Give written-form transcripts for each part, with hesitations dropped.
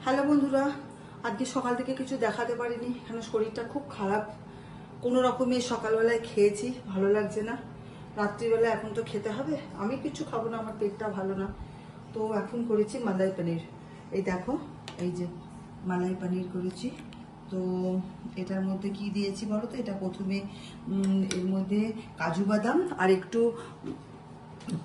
Hello বন্ধুরা, আজকে সকাল থেকে কিছু দেখাতে পারিনি কারণ শরীরটা খুব খারাপ। কোনো রকমে সকালবেলায় খেয়েছি, ভালো লাগছে না। রাত্রিবেলা এখন তো খেতে হবে, আমি কিছু খাবো না, আমার পেটটা ভালো না। তো এখন করেছি মালাই পনির। এই দেখো, এই যে মালাই পনির করেছি। তো এটার মধ্যে কি দিয়েছি বলো তো? এটা প্রথমে এর মধ্যে কাজু বাদাম আর একটু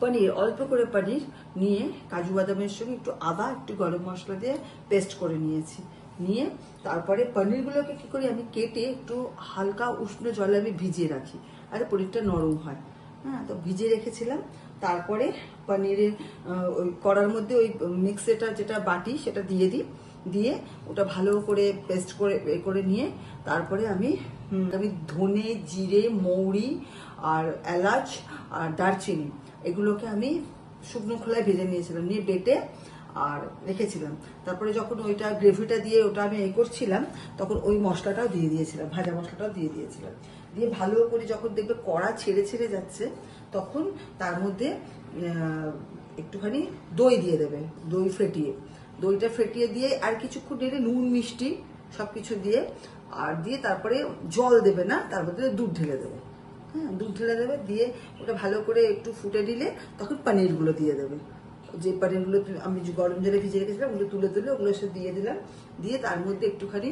পনির, অল্প করে পনির নিয়ে কাজু বাদামের সঙ্গে একটু আদা, একটু গরম মশলা দিয়ে পেস্ট করে নিয়েছি। নিয়ে তারপরে পনিরগুলোকে কি করি, আমি কেটে একটু হালকা উষ্ণ জলে আমি ভিজিয়ে রাখি, আর পনিরটা নরম হয়। হ্যাঁ, তো ভিজিয়ে রেখেছিলাম। তারপরে পনিরের ওই কড়ার মধ্যে ওই মিক্সেটা যেটা বাটি সেটা দিয়ে দিই, দিয়ে ওটা ভালো করে পেস্ট করে নিয়ে তারপরে আমি ধনে, জিরে, মৌরি আর এলাচ আর দারচিনি এগুলোকে আমি শুকনো খোলায় ভেজে নিয়েছিলাম, নিয়ে বেটে আর রেখেছিলাম। তারপরে যখন ওইটা গ্রেভিটা দিয়ে ওটা আমি করছিলাম, তখন ওই মশলাটাও দিয়ে দিয়েছিলাম, ভাজা মশলাটাও দিয়ে দিয়েছিলাম। দিয়ে ভালো করে যখন দেখবে কড়া ছেড়ে ছেড়ে যাচ্ছে, তখন তার মধ্যে একটুখানি দই দিয়ে দেবে, দই ফেটিয়ে, দইটা ফেটিয়ে দিয়ে আর কিছুক্ষণ নেড়ে নুন মিষ্টি সব কিছু দিয়ে আর দিয়ে তারপরে জল দেবে না, তার মধ্যে দুধ ঢেলে দেবে। হ্যাঁ, দুধ ঢেলে দেবে, দিয়ে ওটা ভালো করে একটু ফুটে দিলে তখন পনিরগুলো দিয়ে দেবে। যে পনিরগুলো আমি গরম জলে ভিজে রেখেছিলাম ওগুলো তুলে তুলে ওগুলো সব দিয়ে দিলাম। দিয়ে তার মধ্যে একটুখানি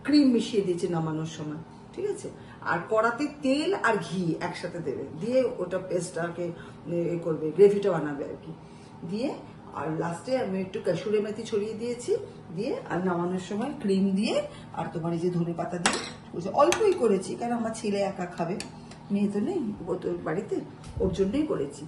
ক্রিম মিশিয়ে দিয়েছি নামানোর সময়, ঠিক আছে। আর কড়াতে তেল আর ঘি একসাথে দেবে, দিয়ে ওটা পেস্টটাকে করবে, গ্রেভিটা বানাবে আর কি। দিয়ে আর লাস্টে আমি একটু কাসুরি মেথি ছড়িয়ে দিয়েছি, দিয়ে আর নামানোর সময় ক্রিম দিয়ে আর তোমার এই যে ধনে পাতা দিয়ে অল্পই করেছি, কারণ আমার ছেলে একা খাবে, মেয়ে তো নেই, ও তো বাড়িতে, ওর জন্যই করেছি।